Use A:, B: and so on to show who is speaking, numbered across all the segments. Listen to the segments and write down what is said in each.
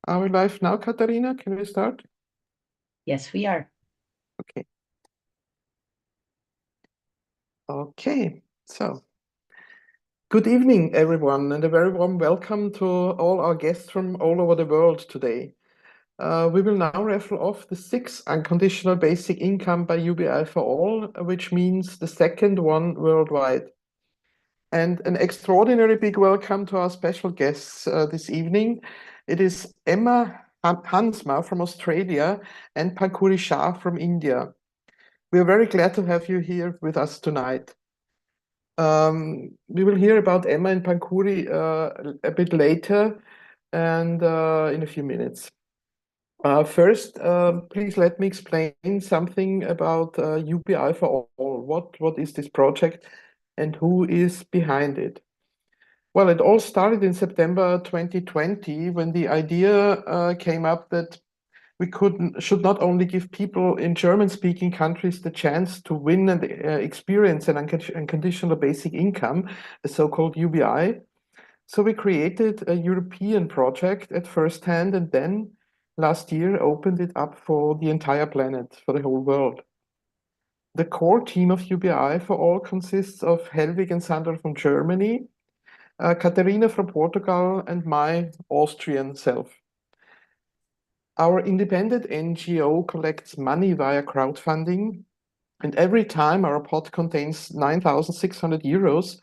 A: Are we live now, Katarina? Can we start?
B: Yes, we are.
A: Okay. Okay. So, good evening, everyone, and a very warm welcome to all our guests from all over the world today. We will now raffle off the sixth unconditional basic income by UBI for all, which means the second one worldwide. And an extraordinary big welcome to our special guests this evening. It is Emma Hansma from Australia and Pankuri Shah from India. We are very glad to have you here with us tonight. We will hear about Emma and Pankuri a bit later and in a few minutes. First, please let me explain something about UBI for All. What is this project and who is behind it? Well, it all started in September 2020 when the idea came up that we should not only give people in German-speaking countries the chance to win and experience an unconditional basic income, a so-called UBI. So we created a European project at first hand and then last year opened it up for the entire planet, for the whole world. The core team of UBI for all consists of Helwig and Sandra from Germany, Katharina from Portugal, and my Austrian self. Our independent NGO collects money via crowdfunding, and every time our pot contains 9,600 euros,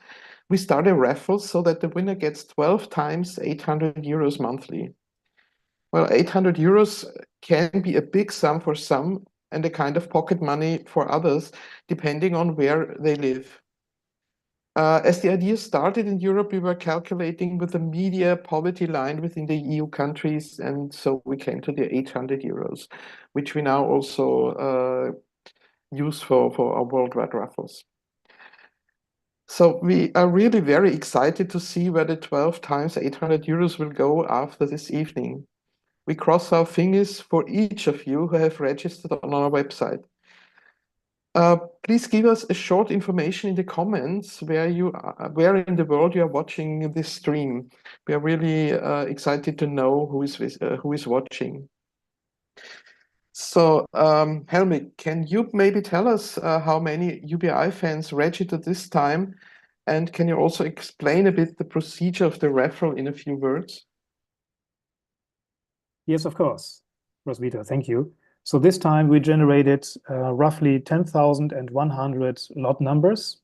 A: we start a raffle so that the winner gets 12 times 800 euros monthly. Well, 800 euros can be a big sum for some and a kind of pocket money for others, depending on where they live. As the idea started in Europe, we were calculating with the media poverty line within the EU countries, and so we came to the 800 euros, which we now also use for our worldwide raffles. So we are really very excited to see where the 12 times 800 euros will go after this evening. We cross our fingers for each of you who have registered on our website. Please give us a short information in the comments where in the world you are watching this stream. We are really excited to know who is watching. So, Helmut, can you maybe tell us how many UBI fans registered this time? And can you also explain a bit the procedure of the raffle in a few words?
C: Yes, of course, Roswitha, thank you. So this time we generated roughly 10,100 lot numbers.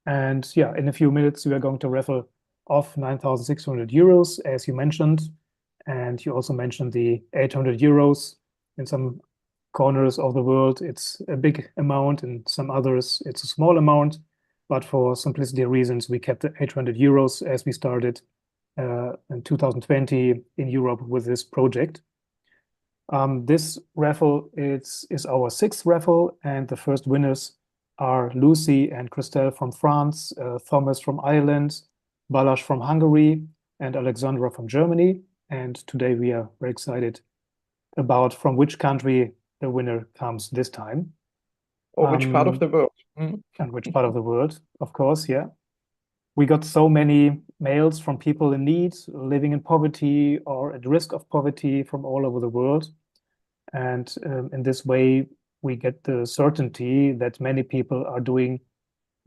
C: And yeah, in a few minutes, we are going to raffle off 9,600 euros, as you mentioned. And you also mentioned the 800 euros. In some corners of the world, it's a big amount. In some others, it's a small amount. But for simplicity reasons, we kept the 800 euros as we started in 2020 in Europe with this project. This raffle is our sixth raffle, and the first winners are Lucy and Christelle from France, Thomas from Ireland, Balázs from Hungary, and Alexandra from Germany. And today we are very excited about from which country the winner comes this time.
A: Or which part of the world.
C: And which part of the world, of course, yeah. We got so many mails from people in need, living in poverty or at risk of poverty from all over the world. And in this way, we get the certainty that many people are doing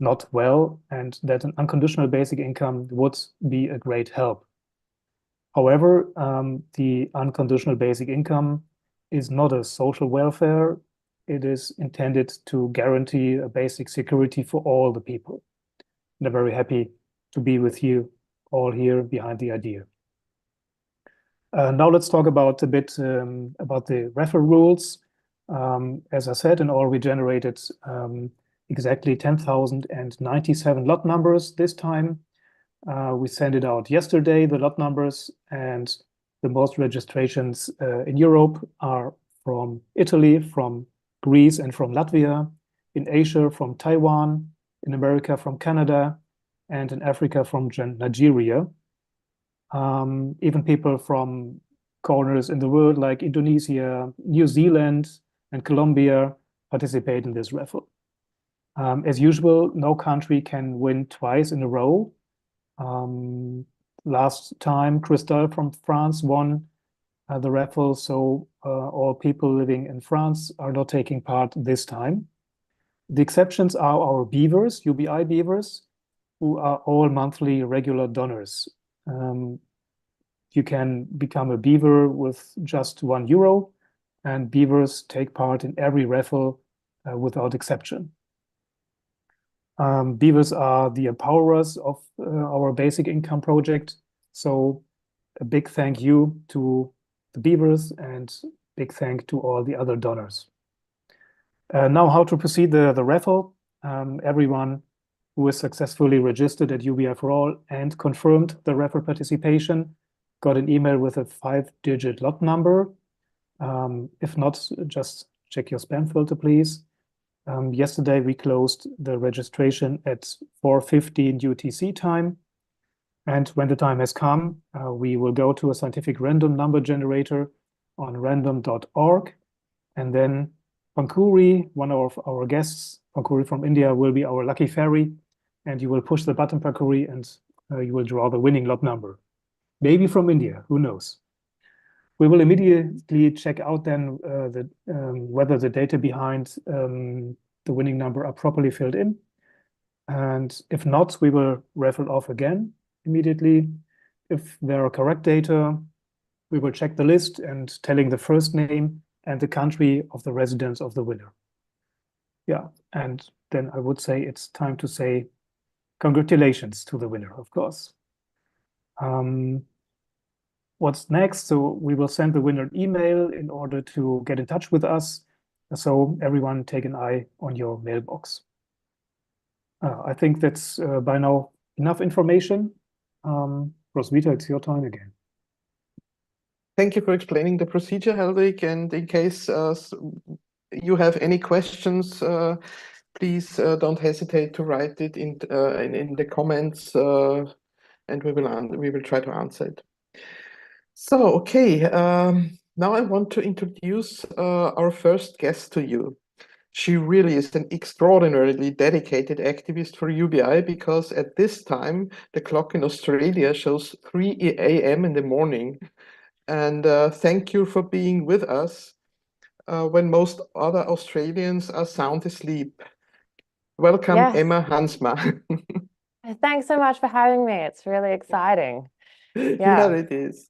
C: not well and that an unconditional basic income would be a great help. However, the unconditional basic income is not a social welfare. It is intended to guarantee a basic security for all the people. And I'm very happy to be with you all here behind the idea. Now let's talk about a bit about the raffle rules. As I said, in all we generated exactly 10,097 lot numbers this time. We sent it out yesterday, the lot numbers, and the most registrations in Europe are from Italy, from Greece, and from Latvia, in Asia from Taiwan, in America from Canada, and in Africa from Nigeria. Even people from corners in the world like Indonesia, New Zealand, and Colombia participate in this raffle. As usual, no country can win twice in a row. Last time, Christelle from France won the raffle, so all people living in France are not taking part this time. The exceptions are our beavers, UBI beavers, who are all monthly regular donors. You can become a beaver with just €1, and beavers take part in every raffle without exception. Beavers are the empowerers of our basic income project. So a big thank you to the beavers and big thank to all the other donors. Now how to proceed the raffle. Everyone who is successfully registered at UBI4ALL and confirmed the raffle participation got an email with a 5-digit lot number. If not, just check your spam filter, please. Yesterday, we closed the registration at 4:15 UTC time. And when the time has come, we will go to a scientific random number generator on random.org. And then Panui, one of our guests, Panui from India, will be our lucky fairy. And you will push the button, Panui, and you will draw the winning lot number. Maybe from India, who knows? We will immediately check out then whether the data behind the winning number are properly filled in. And if not, we will raffle off again immediately. If there are correct data, we will check the list and telling the first name and the country of the residence of the winner. Yeah, and then I would say it's time to say congratulations to the winner, of course. What's next? So we will send the winner an email in order to get in touch with us. So everyone take an eye on your mailbox. I think that's by now enough information. Roswitha, it's your time again.
A: Thank you for explaining the procedure, Helwig. And in case you have any questions, please don't hesitate to write it in the comments, and we will try to answer it. So, okay, now I want to introduce our first guest to you. She really is an extraordinarily dedicated activist for UBI, because at this time, the clock in Australia shows 3 a.m. in the morning. And thank you for being with us when most other Australians are sound asleep. Welcome,
D: Yes.
A: Emma Hansma.
D: Thanks so much for having me. It's really exciting.
A: Yeah, it is.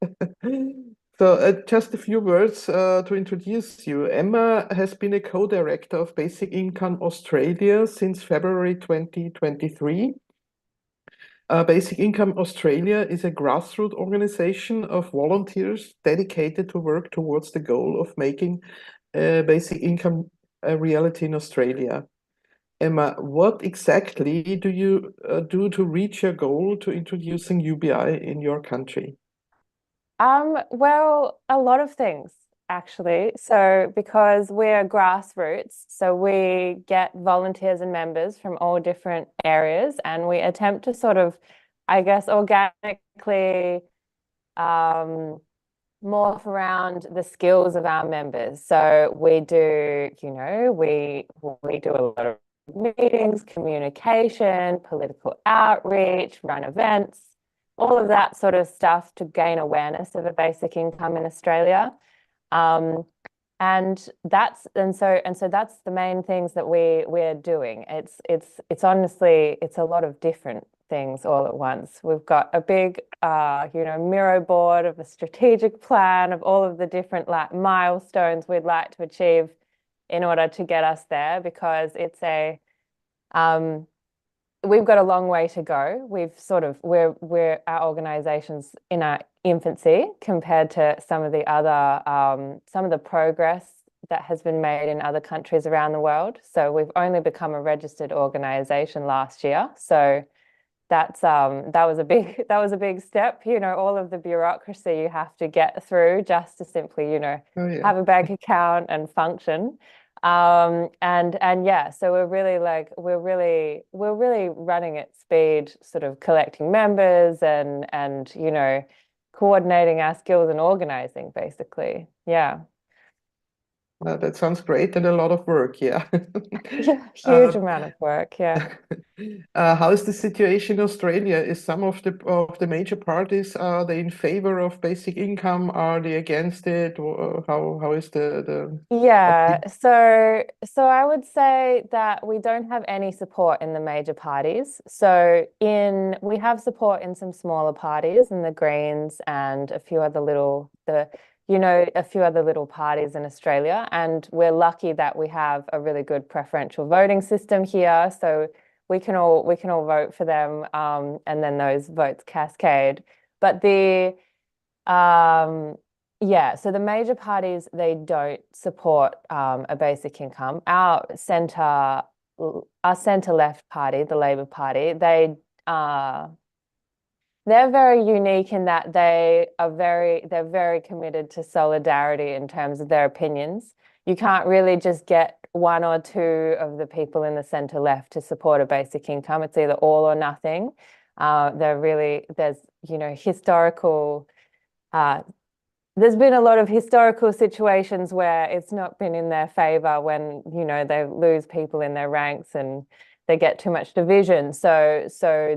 A: So just a few words to introduce you. Emma has been a co-director of Basic Income Australia since February 2023. Basic Income Australia is a grassroots organization of volunteers dedicated to work towards the goal of making basic income a reality in Australia. Emma, what exactly do you do to reach your goal to introducing UBI in your country?
D: Well, a lot of things, actually. So because we're grassroots, so we get volunteers and members from all different areas, and we attempt to sort of, I guess, organically morph around the skills of our members. So we do, we do a lot of meetings, communication, political outreach, run events, all of that sort of stuff to gain awareness of a basic income in Australia. So that's the main things that we're doing. It's honestly, it's a lot of different things all at once. We've got a big Miro board of a strategic plan of all of the different milestones we'd like to achieve in order to get us there, because it's we've got a long way to go. Our organization's in our infancy compared to some of the progress that has been made in other countries around the world. So we've only become a registered organization last year. So that was a big step. All of the bureaucracy you have to get through just to simply, have a bank account and function. So we're really running at speed, sort of collecting members and coordinating our skills and organizing, basically. Yeah.
A: That sounds great and a lot of work, yeah.
D: Yeah, huge amount of work, yeah.
A: How is the situation in Australia? Is some of the major parties, are they in favor of basic income? Are they against it? Or how is the
D: Yeah, so I would say that we don't have any support in the major parties. So we have support in some smaller parties, in the Greens and a few other a few other little parties in Australia. And we're lucky that we have a really good preferential voting system here. So we can all vote for them, and then those votes cascade. But yeah, so the major parties, they don't support a basic income. Our centre left party, the Labor Party, they're very unique in that they're very committed to solidarity in terms of their opinions. You can't really just get one or two of the people in the centre left to support a basic income. It's either all or nothing. There's historical. There's been a lot of historical situations where it's not been in their favor when, they lose people in their ranks and they get too much division. So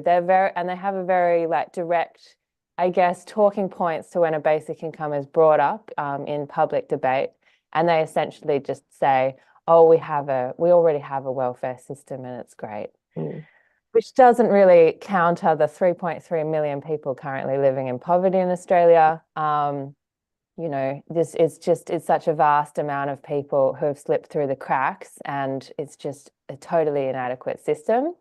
D: they have a very direct, I guess, talking points to when a basic income is brought up in public debate. And they essentially just say, oh, we already have a welfare system and it's great. Which doesn't really counter the 3.3 million people currently living in poverty in Australia. It's such a vast amount of people who have slipped through the cracks, and it's just a totally inadequate system.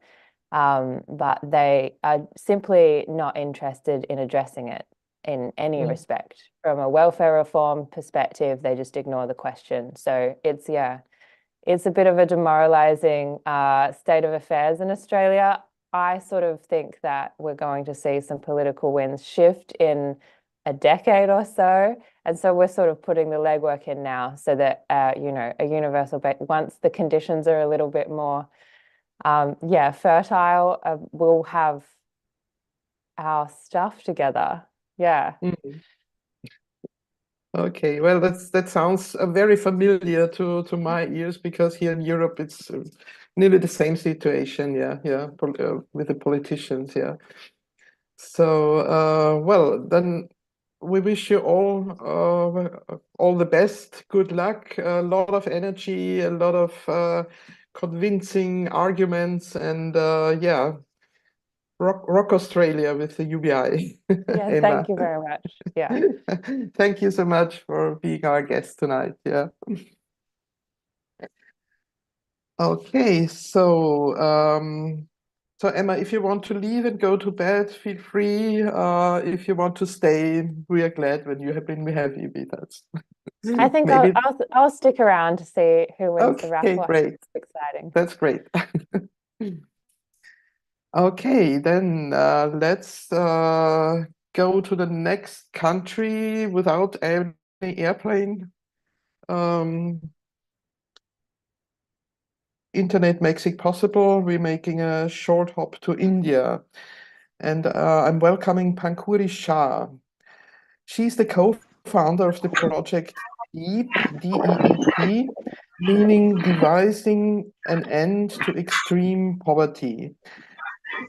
D: But they are simply not interested in addressing it in any respect. From a welfare reform perspective, they just ignore the question. So it's a bit of a demoralizing state of affairs in Australia. I sort of think that we're going to see some political winds shift in a decade or so. And so we're sort of putting the legwork in now so that, a universal, once the conditions are a little bit more, fertile, we'll have our stuff together. Yeah.
A: Okay, well, that sounds very familiar to my ears, because here in Europe it's nearly the same situation. Yeah, with the politicians. Yeah. So, well, then we wish you all the best. Good luck. A lot of energy, a lot of convincing arguments, and yeah, rock Australia with the UBI.
D: Yeah,
A: Emma.
D: thank you very much. Yeah.
A: Thank you so much for being our guest tonight. Yeah. Okay, so Emma, if you want to leave and go to bed, feel free. If you want to stay, we are glad when you have been with us.
D: I think
A: Maybe.
D: I'll stick around to see who wins the
A: Okay,
D: raffle.
A: great.
D: It's exciting.
A: That's great. Okay, then let's go to the next country without any airplane. Internet makes it possible. We're making a short hop to India, and I'm welcoming Panuri Shah. She's the co-founder of the project DEEP, D-E-E-P, meaning devising an end to extreme poverty.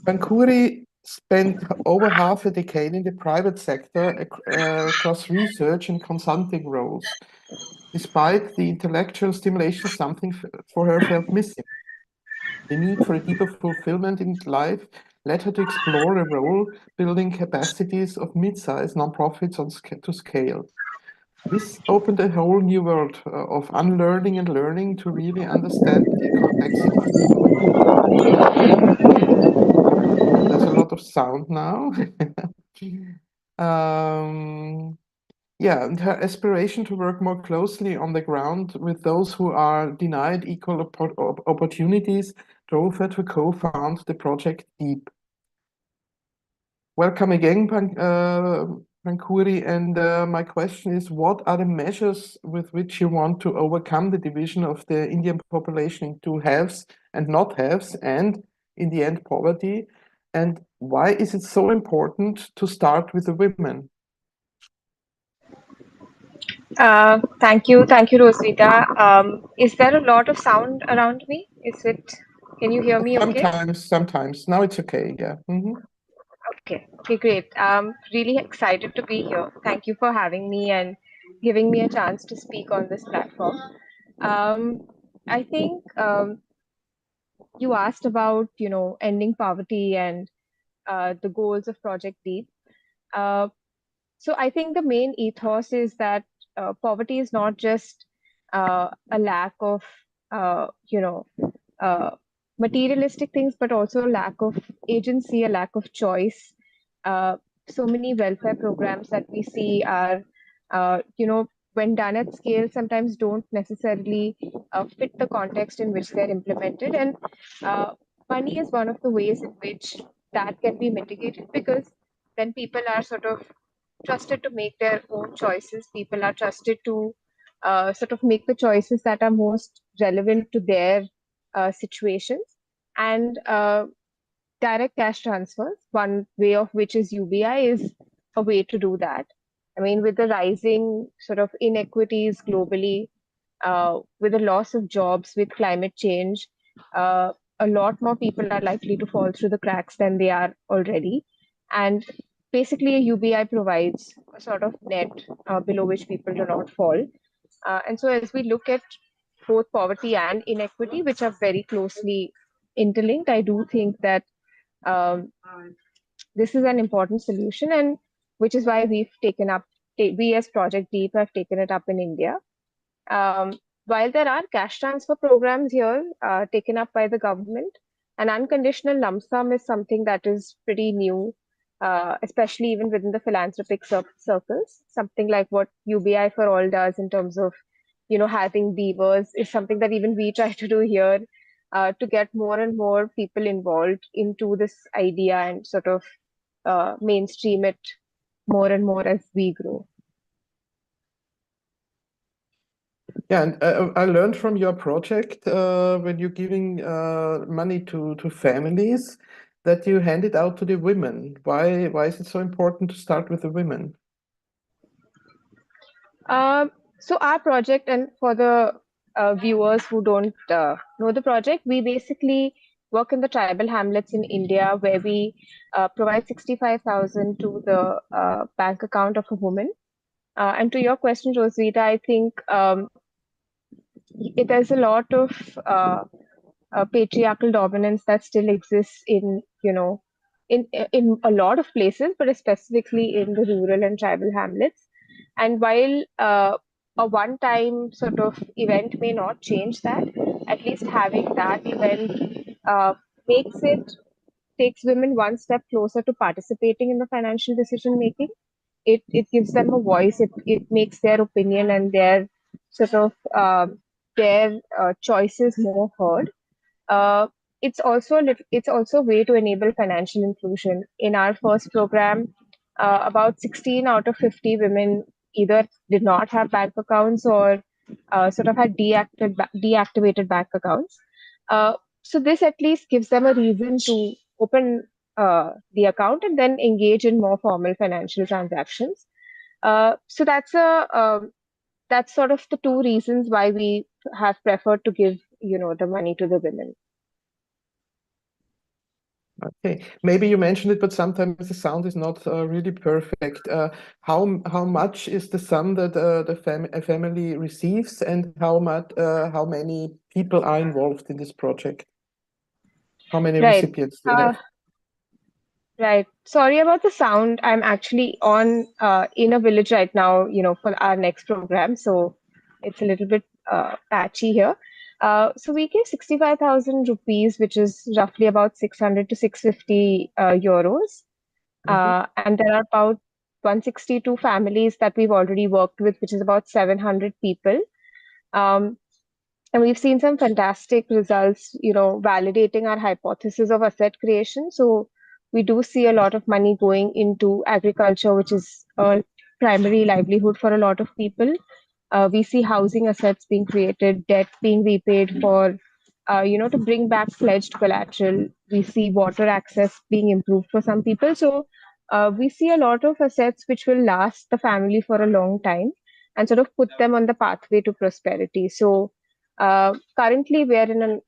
A: Panuri spent over half a decade in the private sector across research and consulting roles. Despite the intellectual stimulation, something for her felt missing. The need for a deeper fulfillment in life led her to explore the role-building capacities of mid-sized nonprofits to scale. This opened a whole new world of unlearning and learning to really understand the complexity of poverty. There's a lot of sound now. Yeah, and her aspiration to work more closely on the ground with those who are denied equal opportunities drove her to co-found the project DEEP. Welcome again, Panuri, and my question is, what are the measures with which you want to overcome the division of the Indian population into haves and not haves, and in the end, poverty? And why is it so important to start with the women?
E: Thank you, Roswitha. Is there a lot of sound around me? Can you hear me okay?
A: Sometimes. Now it's okay. Yeah.
E: Okay, great. Really excited to be here. Thank you for having me and giving me a chance to speak on this platform. I think you asked about, ending poverty and the goals of Project Deep. Uh, So I think the main ethos is that poverty is not just a lack of, uh, materialistic things, but also a lack of agency, a lack of choice. Uh, so many welfare programs that we see are, when done at scale, sometimes don't necessarily fit the context in which they're implemented. And uh, money is one of the ways in which that can be mitigated, because then people are sort of trusted to make their own choices. People are trusted to sort of make the choices that are most relevant to their situations. And direct cash transfers, one way of which is UBI, is a way to do that. I mean, with the rising sort of inequities globally, with the loss of jobs, with climate change, a lot more people are likely to fall through the cracks than they are already. And basically, a UBI provides a sort of net below which people do not fall. And so, as we look at both poverty and inequity, which are very closely interlinked, I do think that um, this is an important solution, and which is why we as Project Deep have taken it up in India. While there are cash transfer programs here taken up by the government, an unconditional lump sum is something that is pretty new, especially even within the philanthropic circles. Something like what UBI4ALL does in terms of, having beavers is something that even we try to do here to get more and more people involved into this idea and sort of mainstream it more and more as we grow.
A: Yeah, and I learned from your project when you're giving money to families that you hand it out to the women. Why is it so important to start with the women?
E: So our project, and for the viewers who don't know the project, we basically work in the tribal hamlets in India, where we provide 65,000 to the bank account of a woman. And to your question, Roswitha, I think there's a lot of patriarchal dominance that still exists in, in a lot of places, but specifically in the rural and tribal hamlets. And while a one-time sort of event may not change that, at least having that event makes it takes women one step closer to participating in the financial decision making. It gives them a voice. It makes their opinion and their sort of their choices more heard. Uh, it's also a way to enable financial inclusion. In our first program, about 16 out of 50 women either did not have bank accounts or sort of had deactivated bank accounts. Uh, so this at least gives them a reason to open the account and then engage in more formal financial transactions. So that's sort of the two reasons why we have preferred to give the money to the women.
A: Okay, maybe you mentioned it, but sometimes the sound is not really perfect. How much is the sum that a family receives, and how many people are involved in this project? How many
E: Right.
A: recipients do you have?
E: Right. Sorry about the sound. I'm actually on in a village right now, for our next program, so it's a little bit patchy here. So we give 65,000 rupees, which is roughly about 600 to 650 euros. And there are about 162 families that we've already worked with, which is about 700 people. Um, and we've seen some fantastic results, validating our hypothesis of asset creation. So we do see a lot of money going into agriculture, which is a primary livelihood for a lot of people. We see housing assets being created, debt being repaid for, to bring back pledged collateral. We see water access being improved for some people. So we see a lot of assets which will last the family for a long time. and sort of put them on the pathway to prosperity. So currently we are in an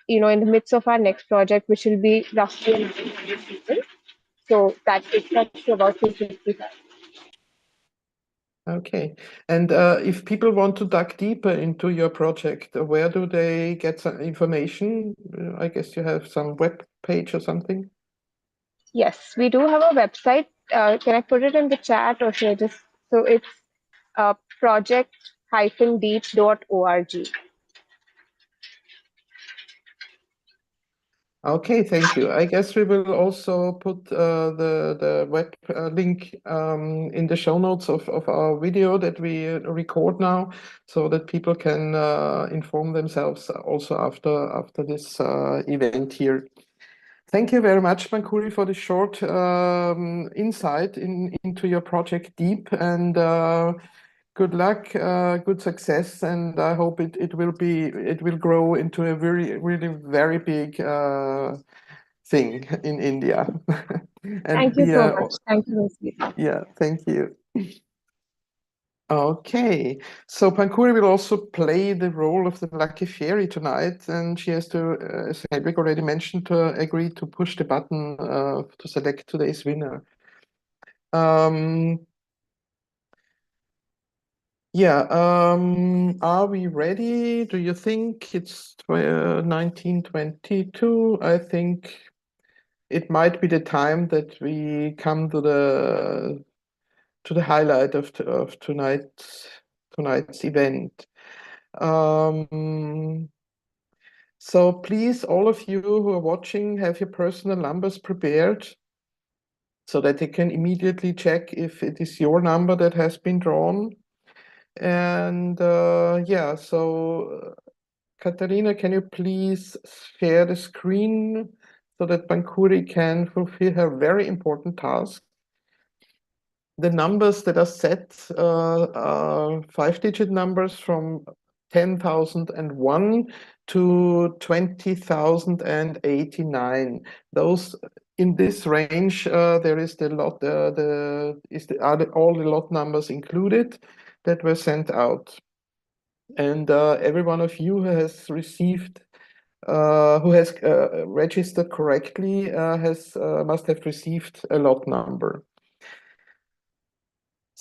E: in the midst of our next project, which will be roughly 900 people. So that takes us to about 255.
A: Okay. And if people want to dive deeper into your project, where do they get some information? I guess you have some web page or something.
E: Yes, we do have a website. Can I put it in the chat, or should I just? So it's project-deep.org.
A: Okay, thank you. I guess we will also put the web link in the show notes of our video that we record now, so that people can inform themselves also after this event here. Thank you very much, Panuri, for the short insight into your project Deep, and good luck, good success, and I hope it will grow into a really very big thing in India. And
E: Thank you so much. Thank you, Rosie.
A: Yeah, thank you. Okay, so Panuri will also play the role of the lucky fairy tonight, and she has to, as Hedwig already mentioned, to agree to push the button to select today's winner. Yeah, are we ready? Do you think it's 1922? I think it might be the time that we come to the highlight of tonight's event. So please, all of you who are watching, have your personal numbers prepared so that they can immediately check if it is your number that has been drawn. And yeah, so Katarina, can you please share the screen so that Panuri can fulfill her very important task? The numbers that are set are 5-digit numbers from 10,001 to 20,089. Those in this range, there is the lot, all the lot numbers included that were sent out. And every one of you who has received, who has registered correctly, must have received a lot number.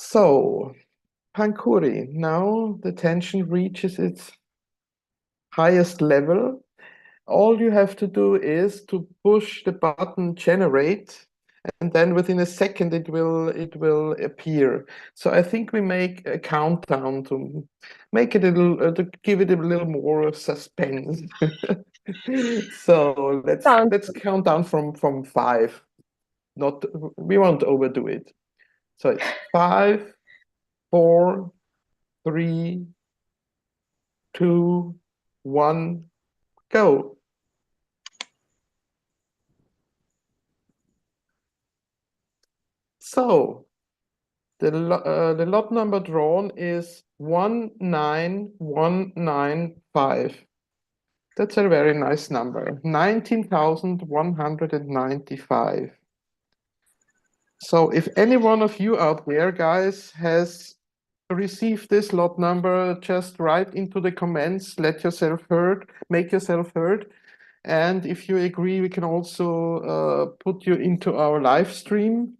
A: So, Panuri, now the tension reaches its highest level. All you have to do is to push the button generate, and then within a second it will appear. So I think we make a countdown to make it a little to give it a little more suspense. So let's count down from 5. We won't overdo it. So it's 5, 4, 3, 2, 1, go. So the lot number drawn is 19195. That's a very nice number, 19,195. So if any one of you out there, guys, has received this lot number, just write into the comments, make yourself heard. And if you agree, we can also put you into our live stream.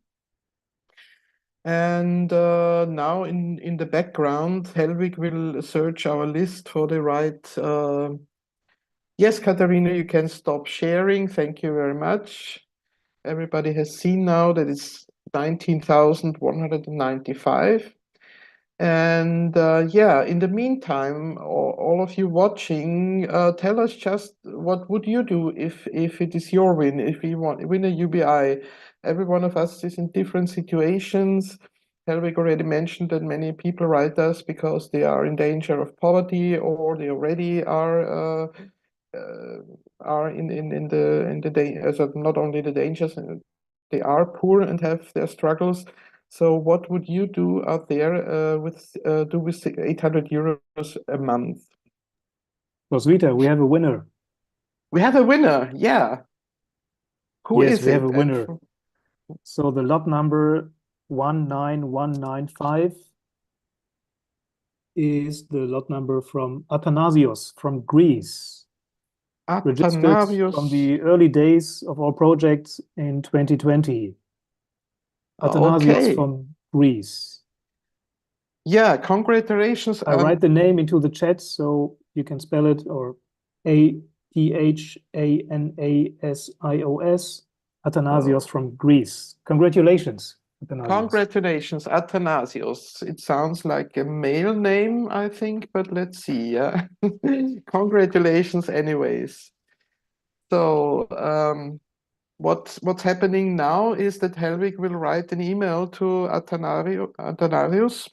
A: And now in the background, Helvig will search our list for the right. Yes, Katarina, you can stop sharing. Thank you very much. Everybody has seen now that it's 19,195. And yeah, in the meantime, all of you watching, tell us just what would you do if it is your win, if you win a UBI. Every one of us is in different situations. Helvig already mentioned that many people write us because they are in danger of poverty, or they already are in the not only the dangers, they are poor and have their struggles. So what would you do out there with 800 euros a month?
C: Roswitha, we have a winner.
A: We have a winner, yeah. Who
C: Yes,
A: is
C: we
A: it?
C: have a winner. So the lot number 19195 is the lot number from Athanasios from Greece, registered
A: Athanasios.
C: from the early days of our project in 2020. Athanasios
A: Okay.
C: from Greece.
A: Yeah, congratulations.
C: I write the name into the chat so you can spell it, or Athanasios, Athanasios from Greece. Congratulations, Athanasios.
A: Congratulations, Athanasios. It sounds like a male name, I think, but let's see. Yeah. Congratulations anyways. So what's happening now is that Helvig will write an email to Athanasios,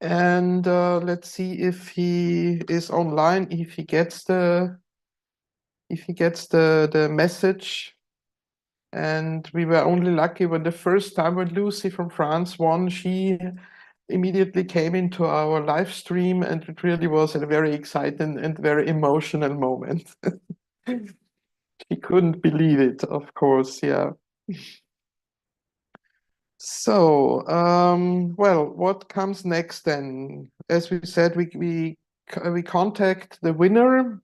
A: and let's see if he is online, if he gets the message. And we were only lucky when the first time when Lucy from France won, she immediately came into our live stream, and it really was a very exciting and very emotional moment. She couldn't believe it, of course, yeah. So, well, what comes next then? As we said, we contact the winner,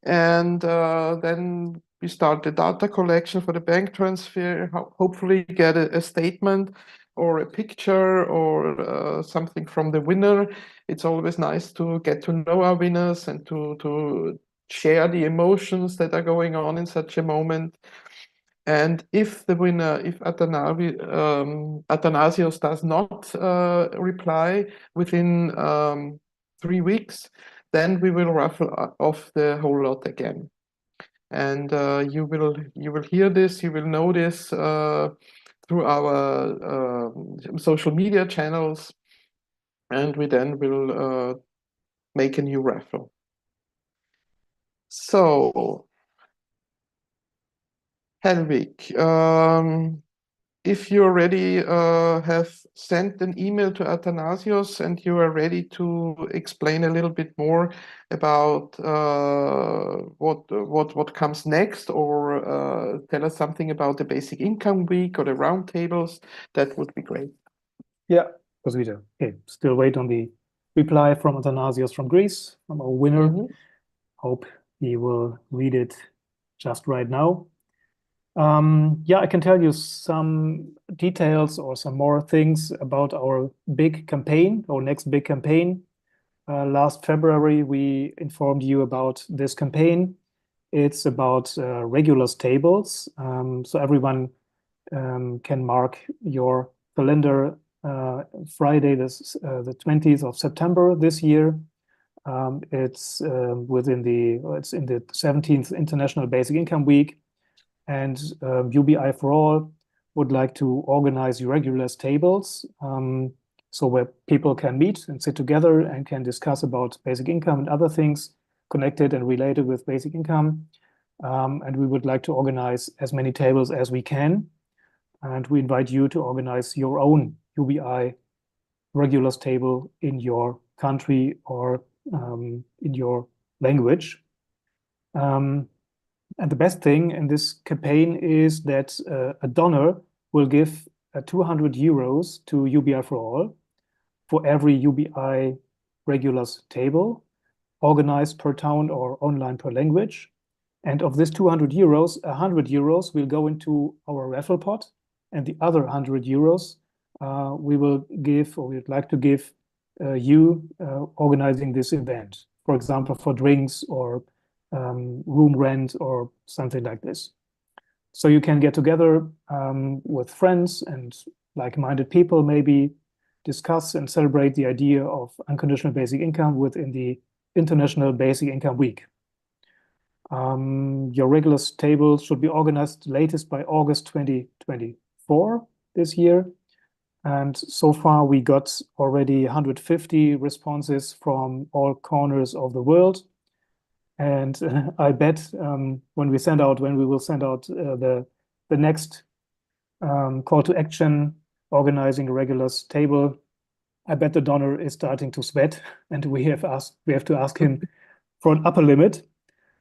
A: and then we start the data collection for the bank transfer, hopefully get a statement or a picture or something from the winner. It's always nice to get to know our winners and to share the emotions that are going on in such a moment. And if the winner, if Athanasios does not reply within 3 weeks, then we will raffle off the whole lot again. And you will hear this, you will know this through our social media channels, and we then will make a new raffle. So, Helvig, if you already have sent an email to Athanasios and you are ready to explain a little bit more about what comes next, or tell us something about the Basic Income Week or the roundtables, that would be great.
C: Yeah, Roswitha. Okay, still wait on the reply from Athanasios from Greece, from our winner.
A: Mm-hmm.
C: Hope he will read it just right now. Yeah, I can tell you some details or some more things about our big campaign, our next big campaign. Last February, we informed you about this campaign. It's about regulars tables. So everyone can mark your calendar Friday, the 20th of September this year. It's in the 17th International Basic Income Week. And UBI4ALL would like to organize regulars tables, so where people can meet and sit together and can discuss about basic income and other things connected and related with basic income. And we would like to organize as many tables as we can. And we invite you to organize your own UBI regulars table in your country or in your language. And the best thing in this campaign is that a donor will give 200 euros to UBI4ALL for every UBI regulars table, organized per town or online per language. And of this 200 euros, 100 euros will go into our raffle pot, and the other 100 euros we will give, or we'd like to give you organizing this event, for example, for drinks or room rent or something like this. So you can get together with friends and like-minded people, maybe discuss and celebrate the idea of unconditional basic income within the International Basic Income Week. Your regulars table should be organized latest by August 2024 this year. And so far we got already 150 responses from all corners of the world. And I bet when we will send out the next call to action, organizing a regulars table, I bet the donor is starting to sweat, and we have to ask him for an upper limit.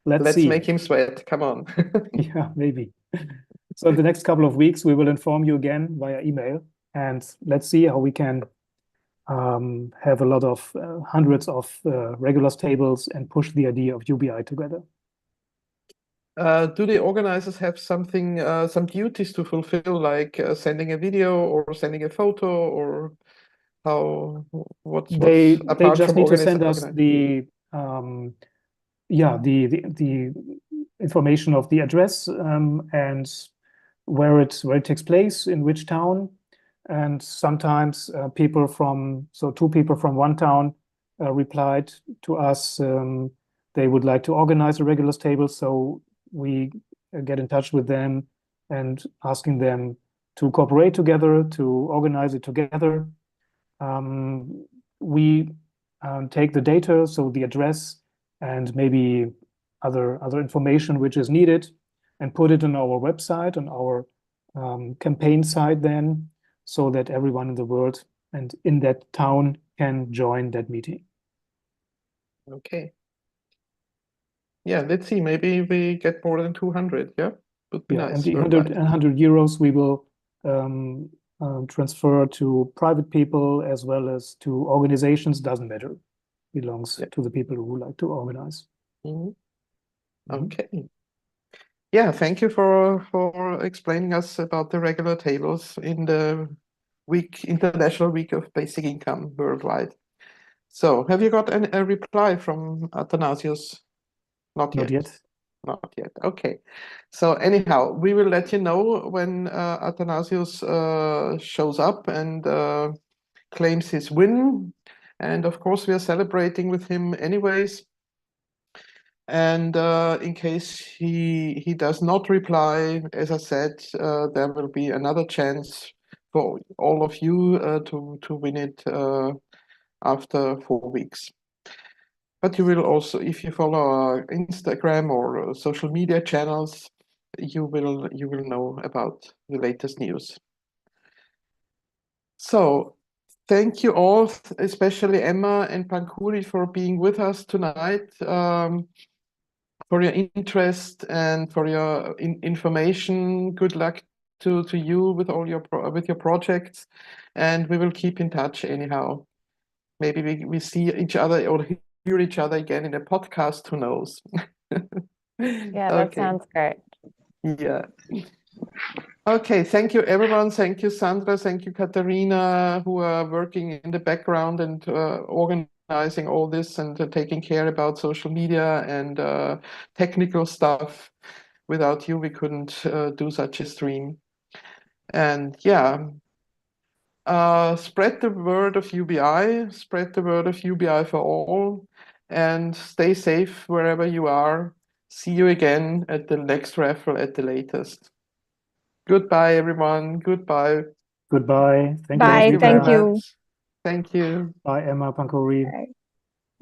C: Let's see.
A: Make him sweat. Come on.
C: Yeah, maybe. So in the next couple of weeks, we will inform you again via email, and let's see how we can have a lot of hundreds of Regulars tables and push the idea of UBI together.
A: Do the organizers have something, some duties to fulfill, like sending a video or sending a photo, or what's
C: They
A: apart
C: just
A: from
C: need to send us
A: organizing?
C: the information of the address and where it takes place, in which town. And sometimes two people from one town replied to us. They would like to organize a Regulars table, so we get in touch with them and asking them to cooperate together, to organize it together. We take the data, so the address and maybe other information which is needed, and put it on our website, on our campaign site then, so that everyone in the world and in that town can join that meeting.
A: Okay. Yeah, let's see. Maybe we get more than 200. Yeah, would be nice.
C: And the
A: worldwide.
C: 100 euros we will transfer to private people as well as to organizations. Doesn't matter. Belongs to the people who like to organize.
A: Mhm. Okay. Yeah, thank you for explaining us about the regular tables in the International Week of Basic Income worldwide. So, have you got a reply from Athanasius? Not yet.
C: Not yet.
A: Not yet. Okay. So anyhow, we will let you know when Athanasius shows up and claims his win. And of course, we are celebrating with him anyways. And in case he does not reply, as I said, there will be another chance for all of you to win it after 4 weeks. But you will also, if you follow our Instagram or social media channels, you will know about the latest news. So thank you all, especially Emma and Panuri, for being with us tonight, for your interest and for your information. Good luck to you with all your projects, and we will keep in touch anyhow. Maybe we see each other or hear each other again in a podcast, who knows?
D: Yeah, that sounds great.
A: Yeah. Okay, thank you everyone. Thank you, Sandra. Thank you, Katharina, who are working in the background and organizing all this and taking care about social media and technical stuff. Without you, we couldn't do such a stream. And yeah, spread the word of UBI, spread the word of UBI for all, and stay safe wherever you are. See you again at the next raffle at the latest. Goodbye, everyone. Goodbye.
C: Goodbye. Thank
E: Bye.
C: you.
E: Thank you.
A: Thank you.
C: Bye, Emma, Panuri.
E: Bye.